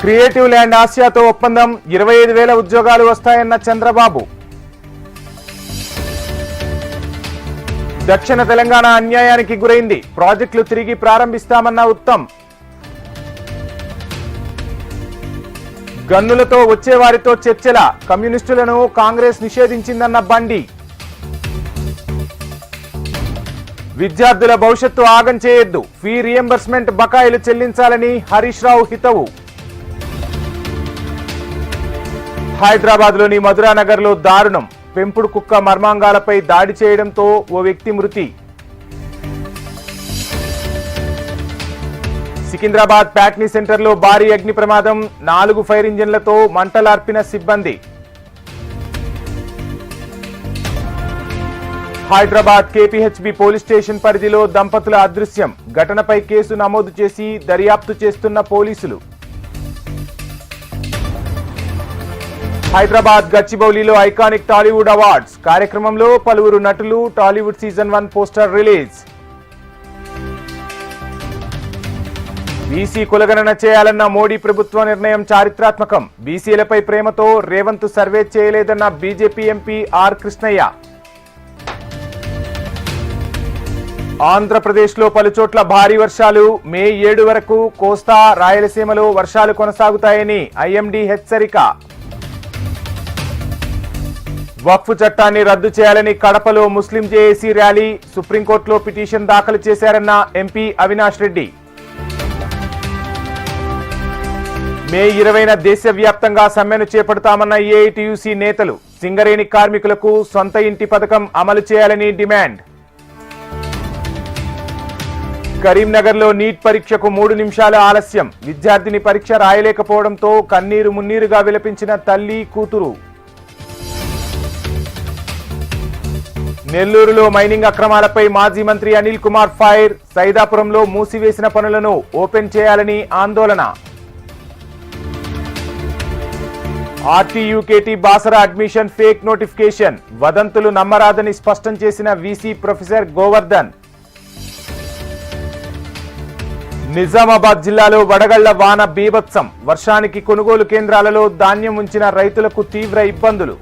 Creative land ఆసియాతో ఒప్పందం 25,000 ఉద్యోగాలు వస్తాయన్న చంద్రబాబు. దక్షిణ తెలంగాణ అన్యాయానికి గురైంది, ప్రాజెక్టులు తిరిగి ప్రారంభిస్తామన్న ఉత్తమ్. గన్నులతో వచ్చేవారితో చర్చల, కమ్యూనిస్టులను కాంగ్రెస్ నిషేధించిందన్న బండి. విద్యార్థుల భవిష్యత్తు ఆగం చేయొద్దు, ఫీ రియంబర్స్మెంట్ బకాయిలు చెల్లించాలని హరీష్ రావు హితవు. హైదరాబాద్ లోని మధురానగర్ లో దారుణం, పెంపుడు కుక్క మర్మాంగాలపై దాడి చేయడంతో ఓ వ్యక్తి మృతి. సికింద్రాబాద్ ప్యాట్నీ సెంటర్ లో భారీ అగ్ని ప్రమాదం, 4 ఫైర్ ఇంజన్లతో మంటలార్పిన సిబ్బంది. హైదరాబాద్ కేపీహెచ్బీ పోలీస్ స్టేషన్ పరిధిలో దంపతుల అదృశ్యం, ఘటనపై కేసు నమోదు చేసి దర్యాప్తు చేస్తున్న పోలీసులు. హైదరాబాద్ గచ్చిబౌలిలో ఐకానిక్ టాలీవుడ్ అవార్డ్స్ కార్యక్రమంలో పలువురు నటులు, Tollywood season 1 poster release. BC కులగణన చేయాలన్న మోడీ ప్రభుత్వ నిర్ణయం చారిత్రాత్మకం, బీసీలపై ప్రేమతో రేవంత్ సర్వే చేయలేదన్న బీజేపీ ఎంపీ ఆర్ కృష్ణయ్య. ఆంధ్రప్రదేశ్లో పలుచోట్ల భారీ వర్షాలు, మే 7 వరకు కోస్తా, రాయలసీమలో వర్షాలు కొనసాగుతాయని ఐఎండీ హెచ్చరిక. వక్ఫ్ చట్టాన్ని రద్దు చేయాలని కడపలో ముస్లిం జేఏసీ ర్యాలీ, సుప్రీంకోర్టులో పిటిషన్ దాఖలు చేశారన్న ఎంపీ అవినాష్ రెడ్డి. మే 20న దేశవ్యాప్తంగా సమ్మెను చేపడతామన్న ఏఐటీయూసీ నేతలు, సింగరేణి కార్మికులకు సొంత ఇంటి పథకం అమలు చేయాలని డిమాండ్. కరీంనగర్లో నీట్ పరీక్షకు 3 నిమిషాల ఆలస్యం, విద్యార్థిని పరీక్ష రాయలేకపోవడంతో కన్నీరు మున్నీరుగా విలపించిన తల్లి, కూతురు. నెల్లూరులో మైనింగ్ అక్రమాలపై మాజీ మంత్రి అనిల్ కుమార్ ఫైర్, సైదాపురంలో మూసివేసిన పనులను ఓపెన్ చేయాలని ఆందోళన. ఆర్టీయూకేటీ బాసర అడ్మిషన్ ఫేక్ నోటిఫికేషన్, వదంతులు నమ్మరాదని స్పష్టం చేసిన వీసీ ప్రొఫెసర్ గోవర్ధన్. నిజామాబాద్ జిల్లాలో వడగళ్ల వాన బీభత్సం, వర్షానికి కొనుగోలు కేంద్రాలలో ధాన్యం ఉంచిన రైతులకు తీవ్ర ఇబ్బందులు.